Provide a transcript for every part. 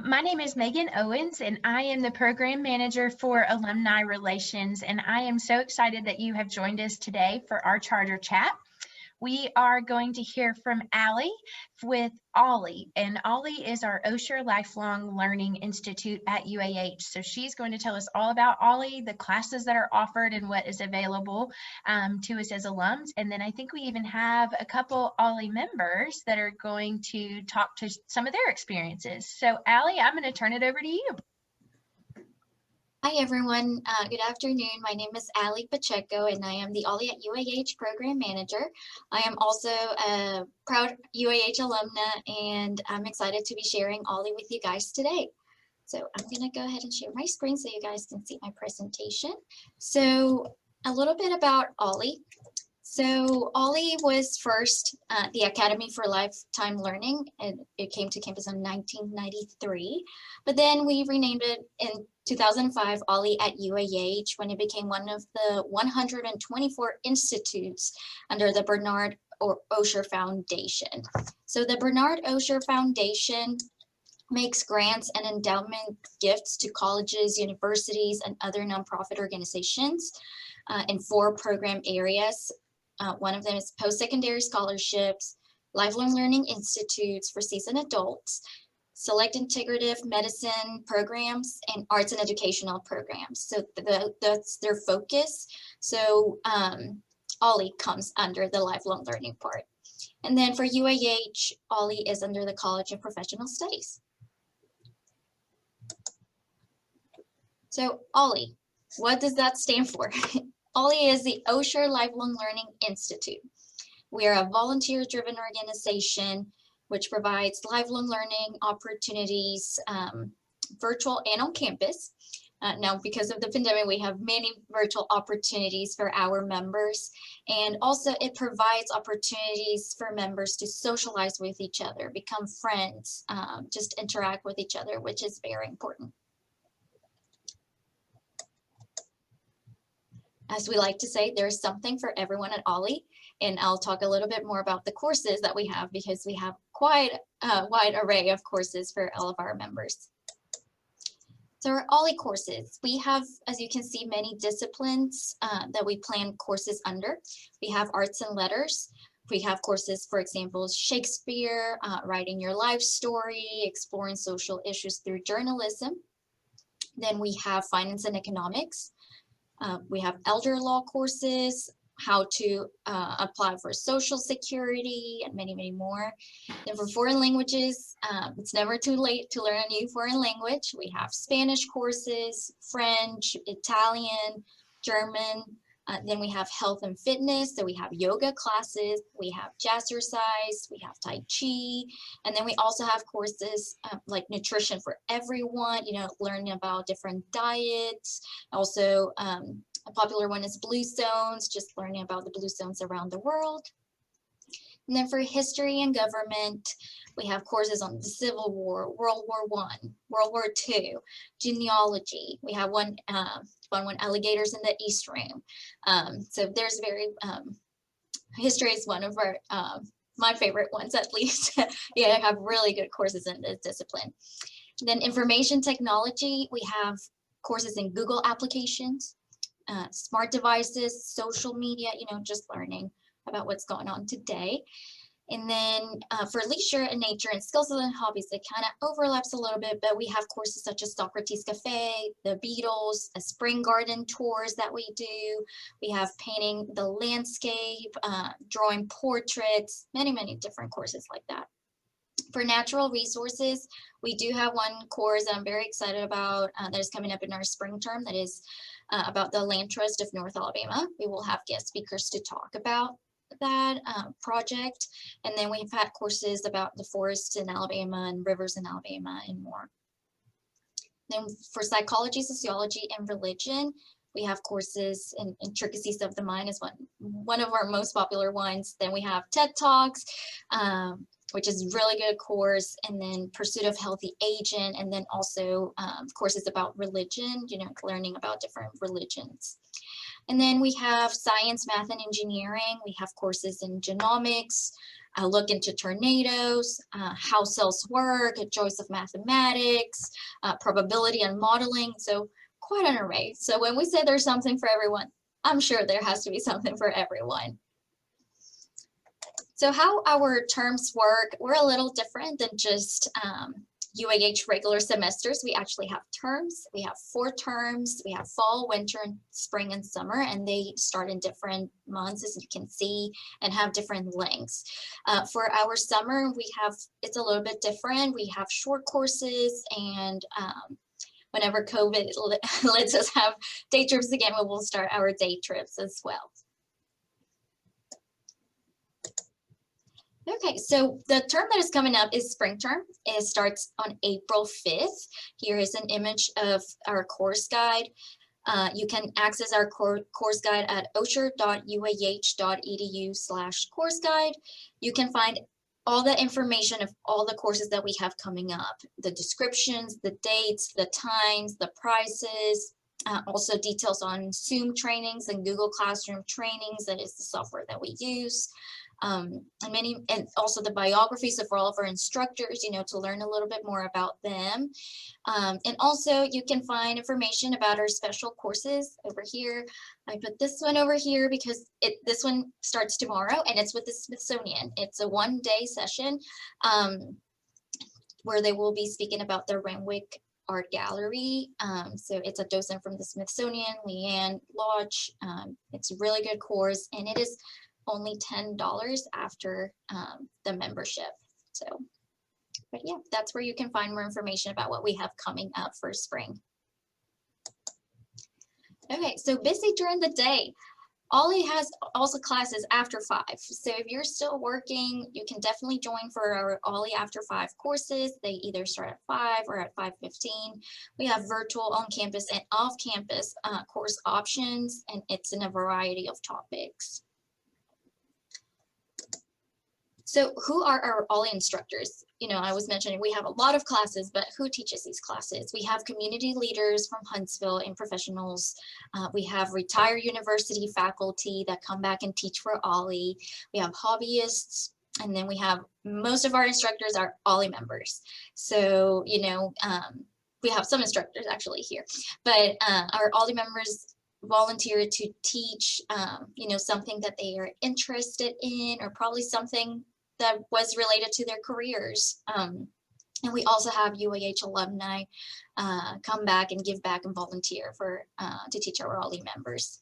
My name is Megan Owens, and I am the Program Manager for Alumni Relations, and I am so excited that you have joined us today for our Charter Chat. We are going to hear from Allie with OLLI, and OLLI is our Osher Lifelong Learning Institute at UAH. So she's going to tell us all about OLLI, the classes that are offered, and what is available to us as alums. And then I think we even have a couple OLLI members that are going to talk to some of their experiences. So Allie, I'm going to turn it over to you. Hi everyone, good afternoon. My name is Allie Pacheco and I am the OLLI at UAH Program Manager. I am also a proud UAH alumna and I'm excited to be sharing OLLI with you guys today. So I'm going to go ahead and share my screen so you guys can see my presentation. So a little bit about OLLI. So OLLI was first the Academy for Lifetime Learning, and it came to campus in 1993. But then we renamed it in 2005 OLLI at UAH when it became one of the 124 institutes under the Bernard Osher Foundation. So the Bernard Osher Foundation makes grants and endowment gifts to colleges, universities, and other nonprofit organizations in 4 program areas. One of them is post-secondary scholarships, lifelong learning institutes for seasoned adults, select integrative medicine programs, and arts and educational programs. So that's their focus. So OLLI comes under the lifelong learning part. And then for UAH, OLLI is under the College of Professional Studies. So OLLI, what does that stand for? OLLI is the Osher Lifelong Learning Institute. We are a volunteer-driven organization which provides lifelong learning opportunities, virtual and on campus. Now, because of the pandemic, we have many virtual opportunities for our members, and also it provides opportunities for members to socialize with each other, become friends, just interact with each other, which is very important. As we like to say, there's something for everyone at OLLI, and I'll talk a little bit more about the courses that we have because we have quite a wide array of courses for all of our members. So our OLLI courses, we have, as you can see, many disciplines that we plan courses under. We have arts and letters. We have courses, for example, Shakespeare, writing your life story, exploring social issues through journalism. Then we have finance and economics. We have elder law courses, how to apply for Social Security, and many, many more. Then for foreign languages, it's never too late to learn a new foreign language. We have Spanish courses, French, Italian, German. Then we have health and fitness. So we have yoga classes, we have jazzercise, we have Tai Chi. And then we also have courses like nutrition for everyone, you know, learning about different diets. Also, a popular one is Blue Zones, just learning about the Blue Zones around the world. And then for history and government, we have courses on the Civil War, World War I, World War II, genealogy. We have one fun one, alligators in the East Room. So there's very, history is one of our, my favorite ones at least. Yeah, I have really good courses in this discipline. Then information technology, we have courses in Google applications, smart devices, social media, you know, just learning about what's going on today. And then for leisure and nature and skills and hobbies, it kind of overlaps a little bit, but we have courses such as Socrates Cafe, the Beatles, a spring garden tours that we do. We have painting the landscape, drawing portraits, many, many different courses like that. For natural resources, we do have one course that I'm very excited about that is coming up in our spring term that is about the Land Trust of North Alabama. We will have guest speakers to talk about that project. And then we've had courses about the forests in Alabama and rivers in Alabama and more. Then for psychology, sociology, and religion, we have courses in intricacies of the mind is one of our most popular ones. Then we have TED Talks, which is a really good course, and then Pursuit of Healthy Aging, and then also courses about religion, you know, learning about different religions. And then we have science, math, and engineering. We have courses in genomics, a look into tornadoes, how cells work, a choice of mathematics, probability and modeling. So quite an array. So when we say there's something for everyone, I'm sure there has to be something for everyone. So how our terms work, we're a little different than just UAH regular semesters. We actually have terms. We have 4 terms. We have fall, winter, spring, and summer, and they start in different months, as you can see, and have different lengths. For our summer, it's a little bit different. We have short courses, and whenever COVID lets us have day trips again, we will start our day trips as well. Okay, so the term that is coming up is spring term. It starts on April 5th. Here is an image of our course guide. You can access our course guide at osher.uah.edu/course guide. You can find all the information of all the courses that we have coming up, the descriptions, the dates, the times, the prices, also details on Zoom trainings and Google Classroom trainings. That is the software that we use. And also the biographies of all of our instructors, to learn a little bit more about them. And also you can find information about our special courses over here. I put this one over here because this one starts tomorrow, and it's with the Smithsonian. It's a one-day session where they will be speaking about the Renwick Art Gallery. So it's a docent from the Smithsonian, Leanne Lodge. It's a really good course, and it is only $10 after the membership. So, but yeah, that's where you can find more information about what we have coming up for spring. Okay, so busy during the day. OLLI has also classes after 5. So if you're still working, you can definitely join for our OLLI after 5 courses. They either start at 5 or at 5:15. We have virtual, on-campus, and off-campus course options, and it's in a variety of topics. So who are our OLLI instructors? I was mentioning we have a lot of classes, but who teaches these classes? We have community leaders from Huntsville and professionals. We have retired university faculty that come back and teach for OLLI. We have hobbyists, and then we have most of our instructors are OLLI members. So, we have some instructors actually here, but our OLLI members volunteer to teach, something that they are interested in, or probably something that was related to their careers. And we also have UAH alumni come back and give back and volunteer to teach our OLLI members.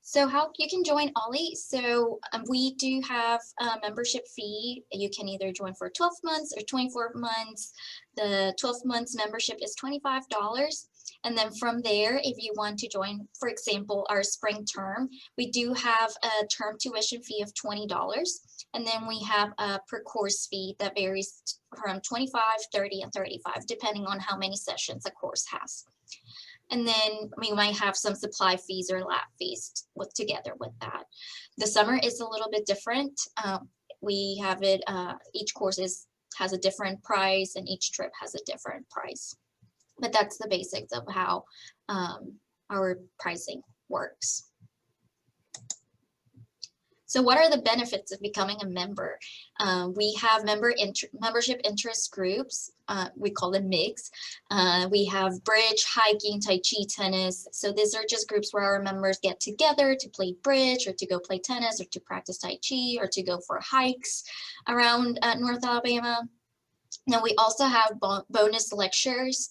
So how you can join OLLI? So we do have a membership fee. You can either join for 12 months or 24 months. The 12 months membership is $25. And then from there, if you want to join, for example, our spring term, we do have a term tuition fee of $20. And then we have a per course fee that varies from $25, $30, and $35, depending on how many sessions a course has. And then we might have some supply fees or lab fees together with that. The summer is a little bit different. We have it, each course has a different price, and each trip has a different price. But that's the basics of how our pricing works. So what are the benefits of becoming a member? We have membership interest groups. We call them MIGs. We have bridge, hiking, Tai Chi, tennis. So these are just groups where our members get together to play bridge, or to go play tennis, or to practice Tai Chi, or to go for hikes around North Alabama. Now we also have bonus lectures.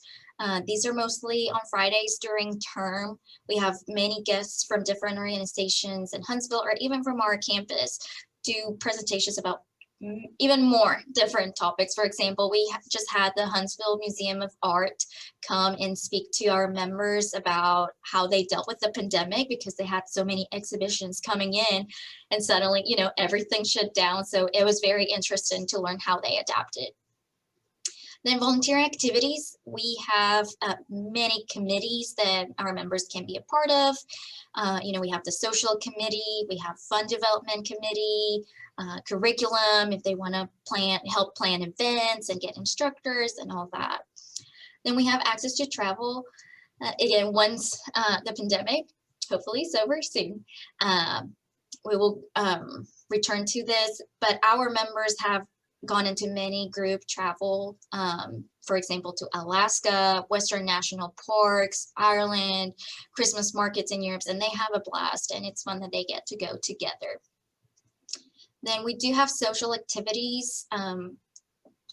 These are mostly on Fridays during term. We have many guests from different organizations in Huntsville, or even from our campus, do presentations about even more different topics. For example, we just had the Huntsville Museum of Art come and speak to our members about how they dealt with the pandemic, because they had so many exhibitions coming in, and suddenly, everything shut down. So it was very interesting to learn how they adapted. Then volunteering activities, we have many committees that our members can be a part of. We have the social committee, we have fund development committee, curriculum, if they want to help plan events and get instructors and all that. Then we have access to travel. Again, once the pandemic hopefully is over soon. will return to this, but our members have gone into many group travel, for example, to Alaska, Western National Parks, Ireland, Christmas markets in Europe, and they have a blast, and it's fun that they get to go together. Then we do have social activities.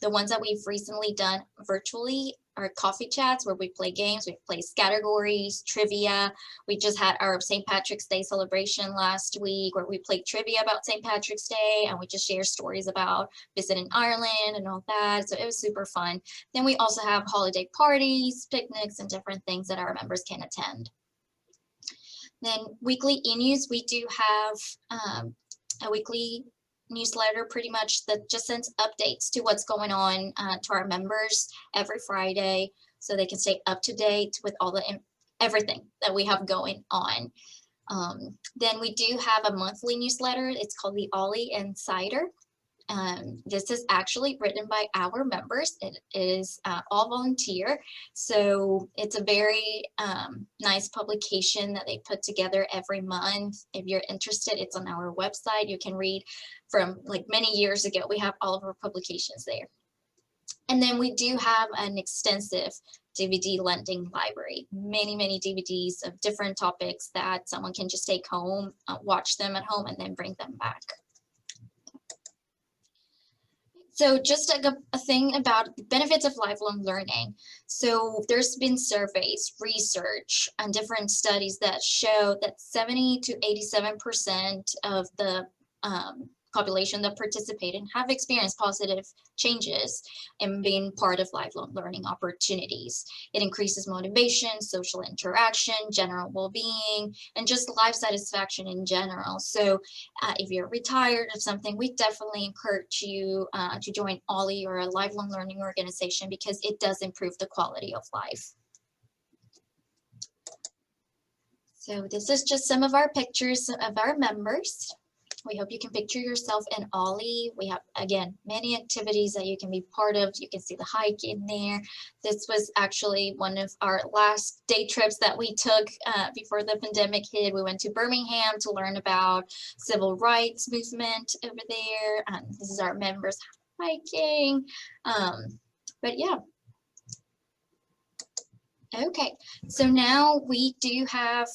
The ones that we've recently done virtually are coffee chats where we play games, we play categories, trivia. We just had our St. Patrick's Day celebration last week where we played trivia about St. Patrick's Day, and we just share stories about visiting Ireland and all that. So it was super fun. Then we also have holiday parties, picnics, and different things that our members can attend. Then weekly e-news, we do have a weekly newsletter pretty much that just sends updates to what's going on to our members every Friday, so they can stay up to date with all the everything that we have going on. Then we do have a monthly newsletter. It's called the OLLI Insider. This is actually written by our members. It is all volunteer, so it's a very nice publication that they put together every month. If you're interested, it's on our website. You can read from like many years ago. We have all of our publications there. And then we do have an extensive DVD lending library, many DVDs of different topics that someone can just take home, watch them at home, and then bring them back. So just a thing about the benefits of lifelong learning. So there's been surveys, research, and different studies that show that 70 to 87% of the population that participate and have experienced positive changes in being part of lifelong learning opportunities. It increases motivation, social interaction, general well-being, and just life satisfaction in general. So if you're retired of something, we definitely encourage you to join OLLI or a lifelong learning organization because it does improve the quality of life. So this is just some of our pictures of our members. We hope you can picture yourself in OLLI. We have, again, many activities that you can be part of. You can see the hike in there. This was actually one of our last day trips that we took before the pandemic hit. We went to Birmingham to learn about civil rights movement over there. This is our members hiking. But yeah. Okay, so now we do have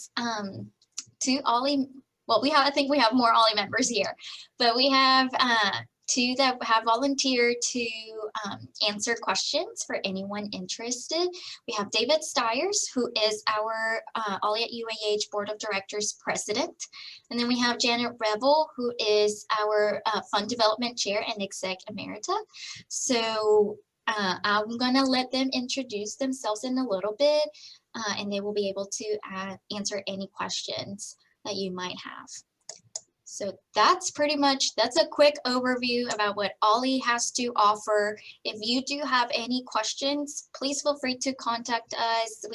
two OLLI. Well, I think we have more OLLI members here, but we have two that have volunteered to answer questions for anyone interested. We have David Stiers, who is our OLLI at UAH Board of Directors President. And then we have Janet Revel, who is our Fund Development Chair and Exec Emerita. So I'm gonna let them introduce themselves in a little bit, and they will be able to answer any questions that you might have. So that's a quick overview about what OLLI has to offer. If you do have any questions, please feel free to contact us.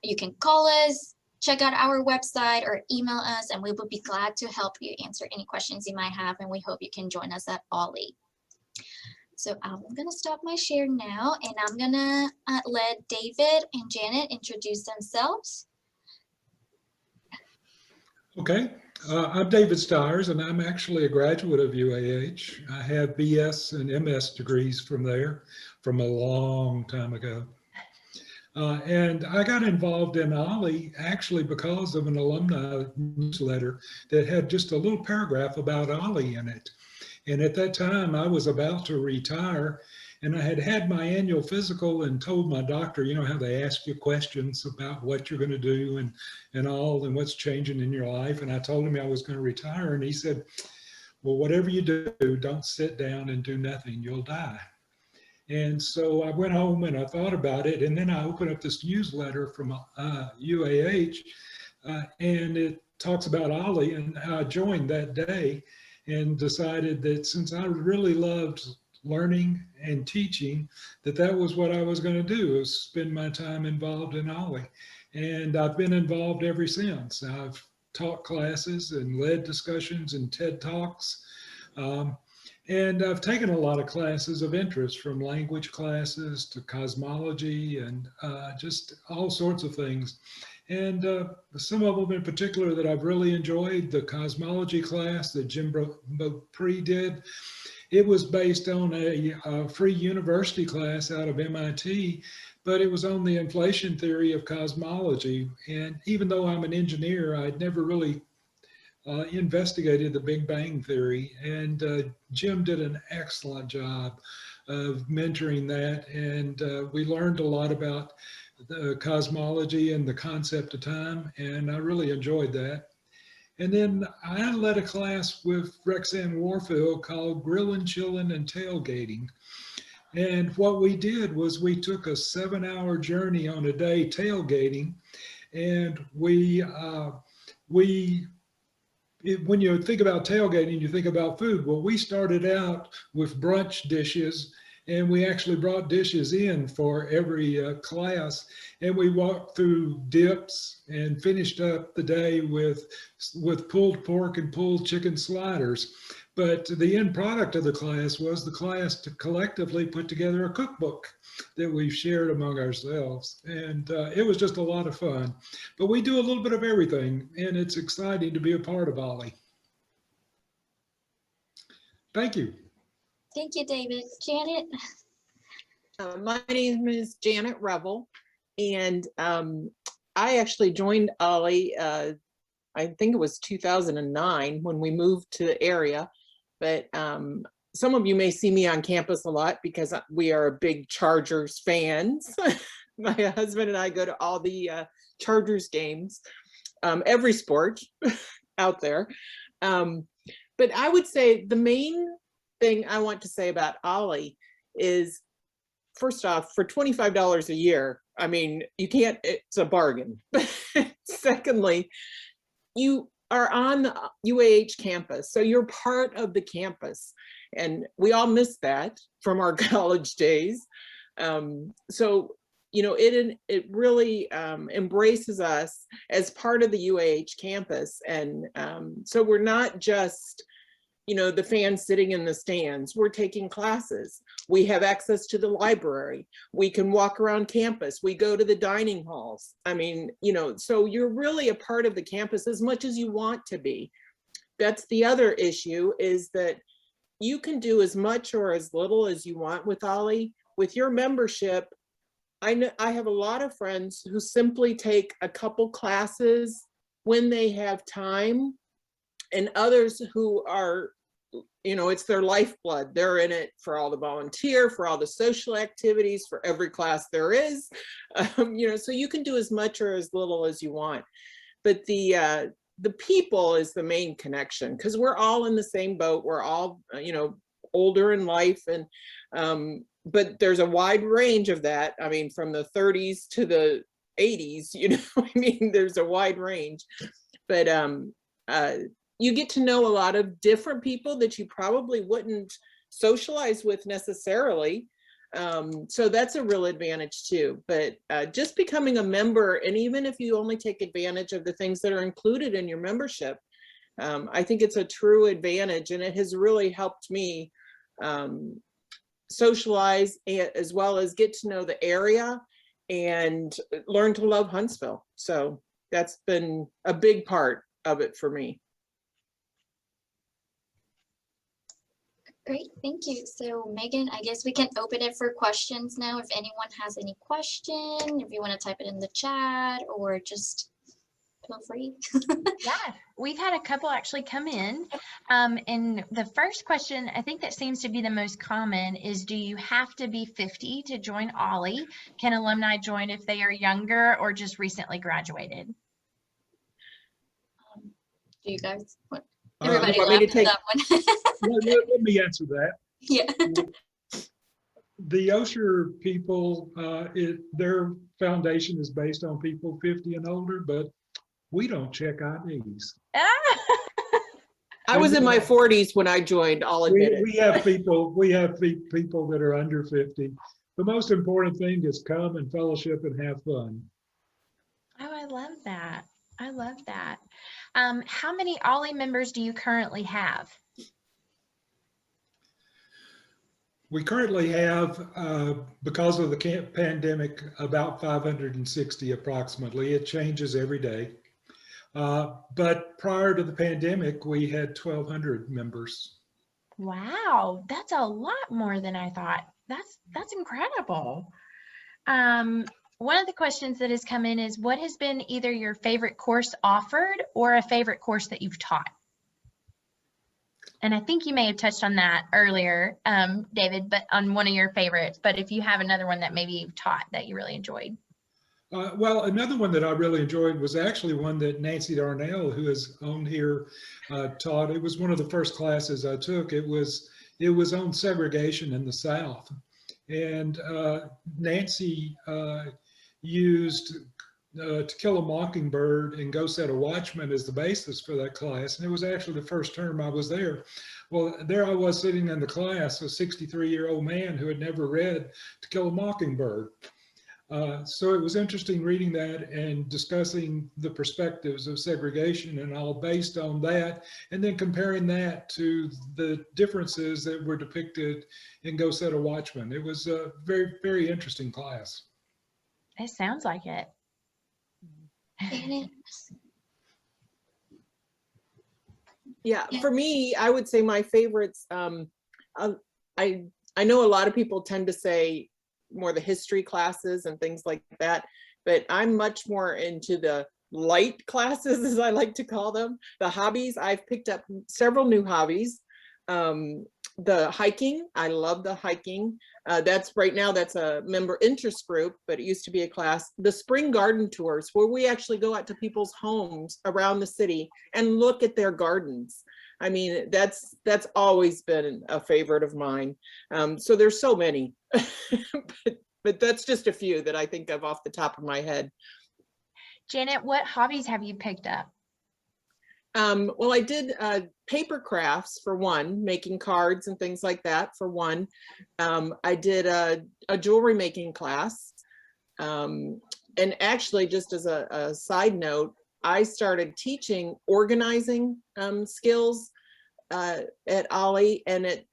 You can call us, check out our website, or email us, and we will be glad to help you answer any questions you might have, and we hope you can join us at OLLI. So I'm gonna stop my share now, and I'm gonna let David and Janet introduce themselves. Okay, I'm David Stiers, and I'm actually a graduate of UAH. I have BS and MS degrees from there from a long time ago. And I got involved in OLLI actually because of an alumni newsletter that had just a little paragraph about OLLI in it. And at that time, I was about to retire, and I had had my annual physical and told my doctor, you know how they ask you questions about what you're going to do and all, and what's changing in your life. And I told him I was going to retire, and he said, well, whatever you do, don't sit down and do nothing, you'll die. And so I went home and I thought about it, and then I opened up this newsletter from UAH, and it talks about OLLI, and I joined that day and decided that since I really loved learning and teaching, that was what I was going to do, was spend my time involved in OLLI. And I've been involved ever since. I've taught classes and led discussions and TED Talks. And I've taken a lot of classes of interest, from language classes to cosmology and just all sorts of things. And some of them in particular that I've really enjoyed, the cosmology class that Jim Beaupre did. It was based on a free university class out of MIT, but it was on the inflation theory of cosmology. And even though I'm an engineer, I'd never really investigated the Big Bang Theory. And Jim did an excellent job of mentoring that. And we learned a lot about the cosmology and the concept of time. And I really enjoyed that. And then I led a class with Rexanne Warfield called Grillin', Chillin', and Tailgating. And what we did was we took a 7-hour journey on a day tailgating. And when you think about tailgating, you think about food. Well, we started out with brunch dishes, and we actually brought dishes in for every class, and we walked through dips and finished up the day with pulled pork and pulled chicken sliders. But the end product of the class was the class to collectively put together a cookbook that we've shared among ourselves. And it was just a lot of fun. But we do a little bit of everything, and it's exciting to be a part of OLLI. Thank you. Thank you, David. Janet? My name is Janet Revel, and I actually joined OLLI, I think it was 2009 when we moved to the area, but some of you may see me on campus a lot because we are big Chargers fans. My husband and I go to all the Chargers games, every sport out there. But I would say the main thing I want to say about OLLI is, first off, for $25 a year, I mean, you can't, it's a bargain. Secondly, you are on the UAH campus, so you're part of the campus. And we all miss that from our college days. So, you know, it really embraces us as part of the UAH campus. And so we're not just, you know, the fans sitting in the stands. We're taking classes. We have access to the library. We can walk around campus. We go to the dining halls. I mean, you know, so you're really a part of the campus as much as you want to be. That's the other issue, is that you can do as much or as little as you want with OLLI. With your membership, I know I have a lot of friends who simply take a couple classes when they have time, and others who are, you know, it's their lifeblood. They're in it for all the volunteer, for all the social activities, for every class there is. You know, so you can do as much or as little as you want. But the people is the main connection, because we're all in the same boat. We're all, you know, older in life, and but there's a wide range of that. I mean, from the 30s to the 80s, you know, I mean, there's a wide range. But you get to know a lot of different people that you probably wouldn't socialize with necessarily. So that's a real advantage too. But just becoming a member, and even if you only take advantage of the things that are included in your membership, I think it's a true advantage, and it has really helped me socialize as well as get to know the area and learn to love Huntsville. So that's been a big part of it for me. Great, thank you. So Megan, I guess we can open it for questions now. If anyone has any question, if you want to type it in the chat or just feel free. Yeah, we've had a couple actually come in. And the first question, I think that seems to be the most common, is do you have to be 50 to join OLLI? Can alumni join if they are younger or just recently graduated? Do you guys want? You Everybody want me to laughed at that one. let me answer that. Yeah. The Osher people, their foundation is based on people 50 and older, but we don't check IDs. I was in my 40s when I joined, I'll admit it. We have people that are under 50. The most important thing is come and fellowship and have fun. Oh, I love that. I love that. How many OLLI members do you currently have? We currently have, because of the pandemic, about 560 approximately. It changes every day. But prior to the pandemic, we had 1,200 members. Wow, that's a lot more than I thought. That's incredible. One of the questions that has come in is, what has been either your favorite course offered or a favorite course that you've taught? And I think you may have touched on that earlier, David, but on one of your favorites. But if you have another one that maybe you've taught that you really enjoyed. Well, another one that I really enjoyed was actually one that Nancy Darnell, who is on here, taught. It was one of the first classes I took. It was on segregation in the South. And Nancy used To Kill a Mockingbird and Go Set a Watchman as the basis for that class. And it was actually the first term I was there. Well, there I was sitting in the class, a 63-year-old man who had never read To Kill a Mockingbird. So it was interesting reading that and discussing the perspectives of segregation and all based on that, and then comparing that to the differences that were depicted in Go Set a Watchman. It was a very, very interesting class. It sounds like it. Yeah, for me, I would say my favorites, I know a lot of people tend to say more the history classes and things like that, but I'm much more into the light classes, as I like to call them. The hobbies, I've picked up several new hobbies. The hiking, I love the hiking. That's right now, that's a member interest group, but it used to be a class. The spring garden tours, where we actually go out to people's homes around the city and look at their gardens. I mean, that's always been a favorite of mine. So there's so many, but that's just a few that I think of off the top of my head. Janet, what hobbies have you picked up? Well, I did paper crafts for one, making cards and things like that for one. I did a jewelry making class. And actually, just as a side note, I started teaching organizing skills at OLLI, and it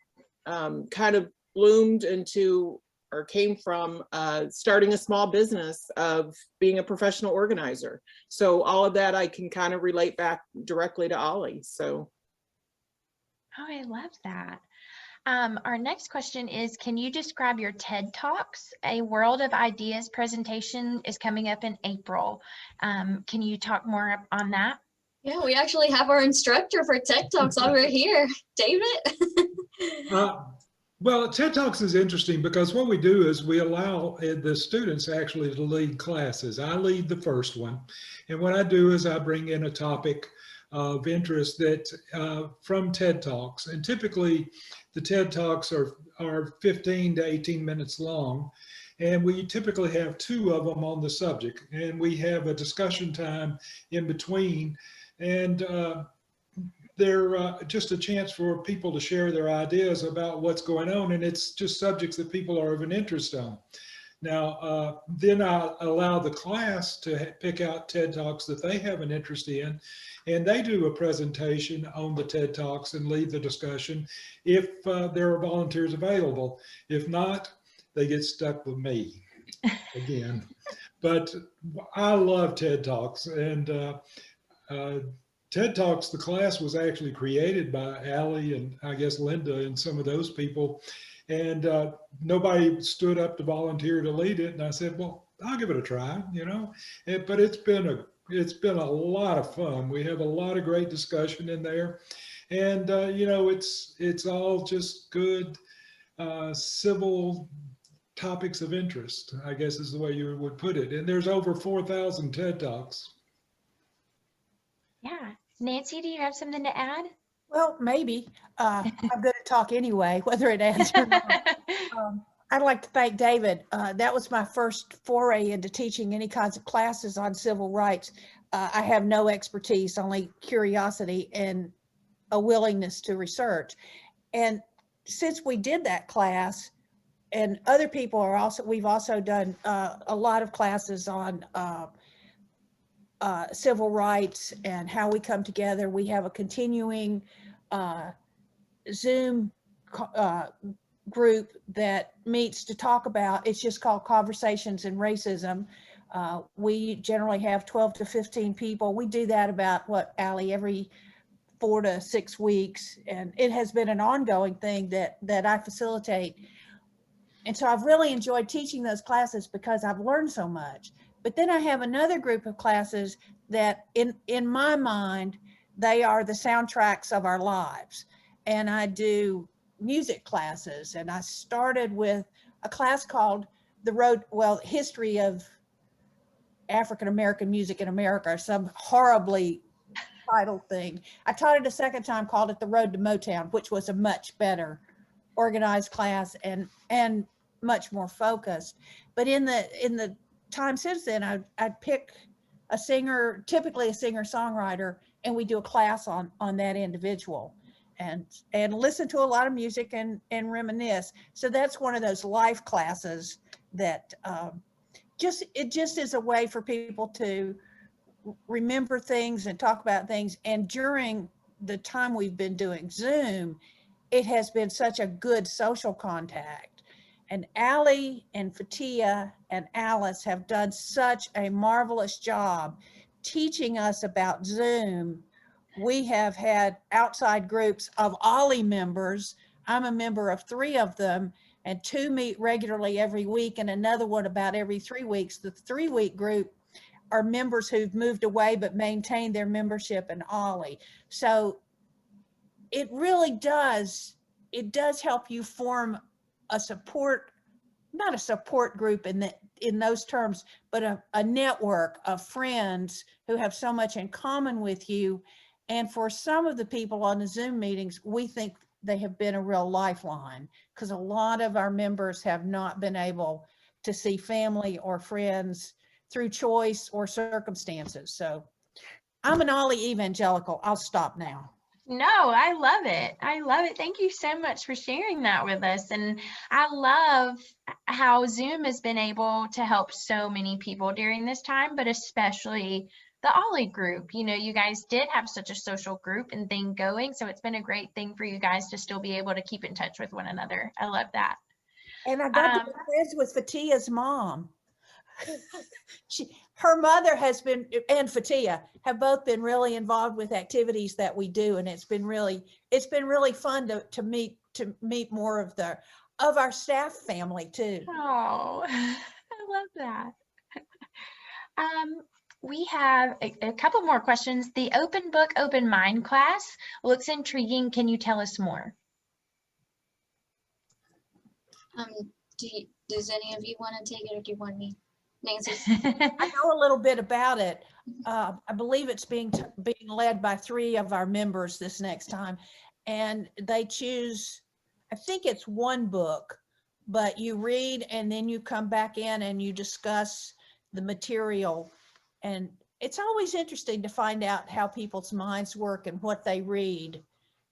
kind of bloomed into, or came from, starting a small business of being a professional organizer. So all of that I can kind of relate back directly to OLLI. So. Oh, I love that. Our next question is, can you describe your TED Talks? A World of Ideas presentation is coming up in April. Can you talk more on that? Yeah, we actually have our instructor for TED Talks over here, David. Well, TED Talks is interesting because what we do is we allow the students actually to lead classes. I lead the first one. And what I do is I bring in a topic of interest that from TED Talks. And typically the TED Talks are 15 to 18 minutes long. And we typically have 2 of them on the subject. And we have a discussion time in between. And they're just a chance for people to share their ideas about what's going on, and it's just subjects that people are of an interest on. Now, then I allow the class to pick out TED Talks that they have an interest in, and they do a presentation on the TED Talks and lead the discussion if there are volunteers available. If not, they get stuck with me again. But I love TED Talks, and TED Talks, the class was actually created by Allie and I guess Linda and some of those people. And nobody stood up to volunteer to lead it. And I said, well, I'll give it a try, you know. But it's been a lot of fun. We have a lot of great discussion in there. And, you know, it's all just good civil topics of interest, I guess is the way you would put it. And there's over 4,000 TED Talks. Yeah. Nancy, do you have something to add? Well, maybe. I'm going to talk anyway, whether it adds or not. I'd like to thank David. That was my first foray into teaching any kinds of classes on civil rights. I have no expertise, only curiosity and a willingness to research. And since we did that class, and other people are also, we've also done a lot of classes on civil rights and how we come together. We have a continuing Zoom group that meets to talk about, it's just called Conversations in Racism. We generally have 12 to 15 people. We do that about, what, Allie, every 4 to 6 weeks. And it has been an ongoing thing that I facilitate. And so I've really enjoyed teaching those classes because I've learned so much. But then I have another group of classes that in my mind, they are the soundtracks of our lives. And I do music classes. And I started with a class called History of African-American Music in America, or some horribly titled thing. I taught it a second time, called it The Road to Motown, which was a much better organized class and much more focused. But in the time since then, I'd pick a singer, typically a singer-songwriter, and we do a class on that individual and listen to a lot of music and reminisce. So that's one of those life classes that it just is a way for people to remember things and talk about things. And during the time we've been doing Zoom, it has been such a good social contact. And Allie and Fatia and Alice have done such a marvelous job teaching us about Zoom. We have had outside groups of OLLI members. I'm a member of 3 of them, and 2 meet regularly every week and another one about every 3 weeks. The 3-week group are members who've moved away but maintain their membership in OLLI. So it really does, it does help you form a support, not a support group in those terms, but a network of friends who have so much in common with you. And for some of the people on the Zoom meetings, we think they have been a real lifeline, because a lot of our members have not been able to see family or friends through choice or circumstances. So I'm an OLLI evangelical. I'll stop now. No, I love it. I love it. Thank you so much for sharing that with us. And I love how Zoom has been able to help so many people during this time, but especially the OLLI group. You know, you guys did have such a social group and thing going, so it's been a great thing for you guys to still be able to keep in touch with one another. I love that. And I got to be friends with Fatia's mom. Her mother has been, and Fatia have both been really involved with activities that we do, and it's been really fun to meet more of our staff family too. Oh, I love that. We have a couple more questions. The open book, open mind class looks intriguing. Can you tell us more? Does any of you want to take it, or do you want me, Nancy? I know a little bit about it. I believe it's being led by 3 of our members this next time, and they choose, I think it's 1 book, but you read and then you come back in and you discuss the material. And it's always interesting to find out how people's minds work and what they read,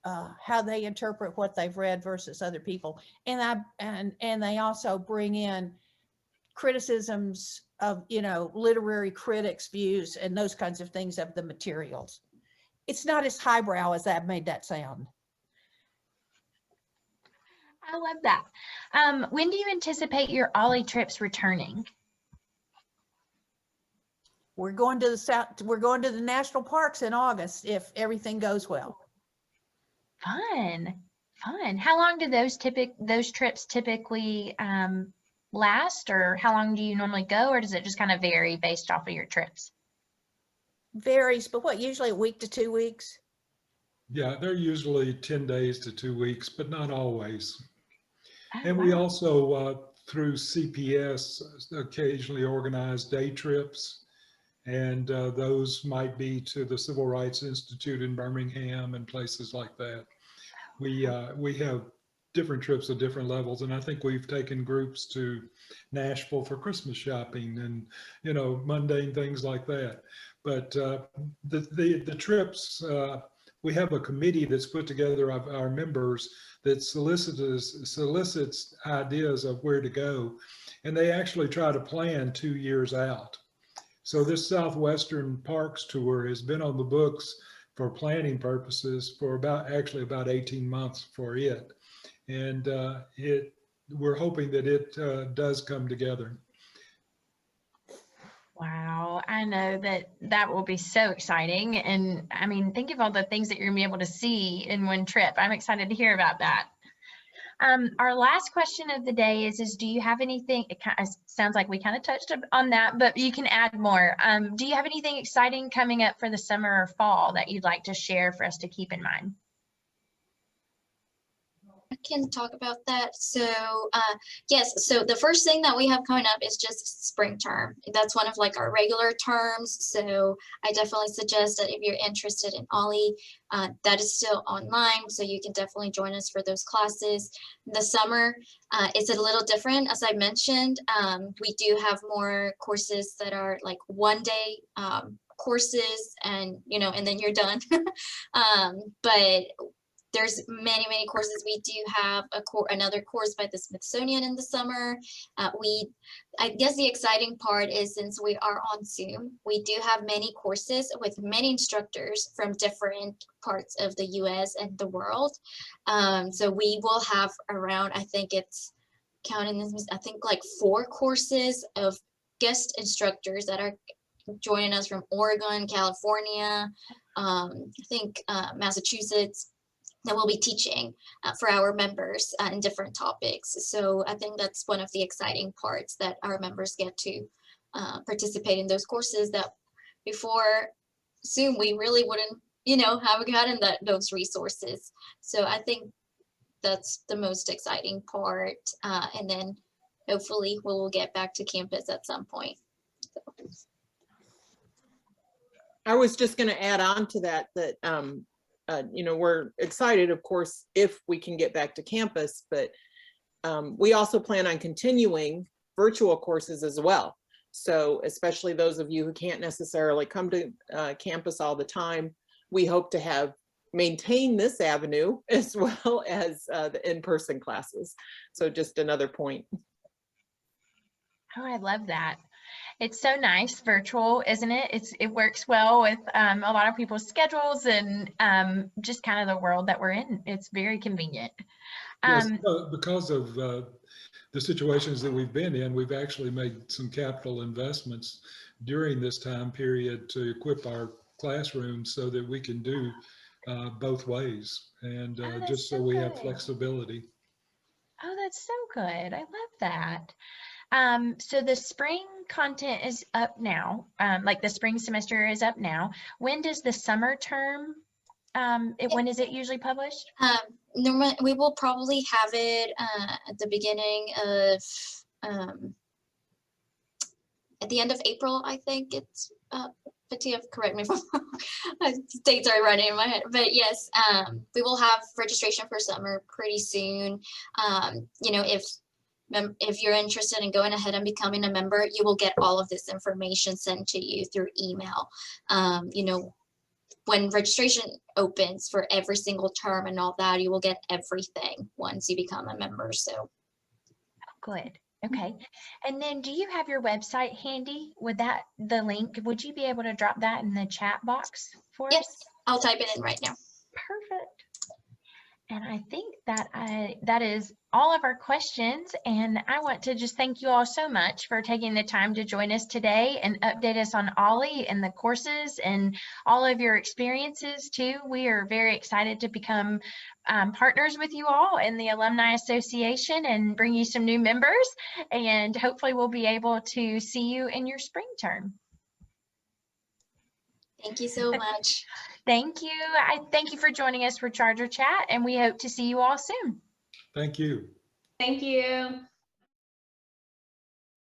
how they interpret what they've read versus other people. And they also bring in criticisms of, literary critics' views and those kinds of things of the materials. It's not as highbrow as that made that sound. I love that. When do you anticipate your OLLI trips returning? We're going to the national parks in August if everything goes well. Fun. How long do those trips typically last, or how long do you normally go, or does it just kind of vary based off of your trips? Varies, but usually a week to 2 weeks? Yeah, they're usually 10 days to 2 weeks, but not always. Oh, And we wow. also, through CPS, occasionally organize day trips. And those might be to the Civil Rights Institute in Birmingham and places like that. We have different trips at different levels, and I think we've taken groups to Nashville for Christmas shopping and mundane things like that. But the trips, we have a committee that's put together of our members that solicits ideas of where to go, and they actually try to plan 2 years out. So this Southwestern Parks tour has been on the books for planning purposes for about 18 months for it. And we're hoping that it does come together. Wow, I know that that will be so exciting. And I mean, think of all the things that you're gonna be able to see in one trip. I'm excited to hear about that. Our last question of the day is do you have anything, it kind of sounds like we kind of touched on that, but you can add more. Do you have anything exciting coming up for the summer or fall that you'd like to share for us to keep in mind? I can talk about that. So yes, so the first thing that we have coming up is just spring term. That's one of like our regular terms. So I definitely suggest that if you're interested in OLLI, that is still online. So you can definitely join us for those classes. The summer is a little different. As I mentioned, we do have more courses that are like 1-day courses, and and then you're done. But there's many courses. We do have another course by the Smithsonian in the summer. I guess the exciting part is, since we are on Zoom, we do have many courses with many instructors from different parts of the US and the world. So we will have around, I think it's counting this, I think like 4 courses of guest instructors that are joining us from Oregon, California, I think Massachusetts, that we'll be teaching for our members in different topics. So I think that's one of the exciting parts, that our members get to participate in those courses that before Zoom we really wouldn't, have gotten those resources. So I think that's the most exciting part. And then hopefully we will get back to campus at some point. So. I was just going to add on to that, we're excited, of course, if we can get back to campus, but we also plan on continuing virtual courses as well. So especially those of you who can't necessarily come to campus all the time, we hope to maintain this avenue as well as the in-person classes. So just another point. Oh, I love that. It's so nice virtual, isn't it? It works well with a lot of people's schedules and just kind of the world that we're in. It's very convenient. Yes, because of the situations that we've been in, we've actually made some capital investments during this time period to equip our classrooms so that we can do both ways, and just so we have flexibility. Oh, that's so good. I love that. So the spring content is up now, like the spring semester is up now. When does the summer term, when is it usually published? Normally, we will probably have it at the beginning of, at the end of April, I think it's Fatia, correct me if I'm wrong. Dates are running in my head, but yes, we will have registration for summer pretty soon. If you're interested in going ahead and becoming a member, you will get all of this information sent to you through email. When registration opens for every single term and all that, you will get everything once you become a member. So good. Okay. And then do you have your website handy? The link, would you be able to drop that in the chat box for us? Yes, I'll type it in right now. Perfect. And I think that is all of our questions. And I want to just thank you all so much for taking the time to join us today and update us on OLLI and the courses and all of your experiences too. We are very excited to become partners with you all in the Alumni Association and bring you some new members. And hopefully we'll be able to see you in your spring term. Thank you so much. Thank you. I thank you for joining us for Charger Chat, and we hope to see you all soon. Thank you. Thank you.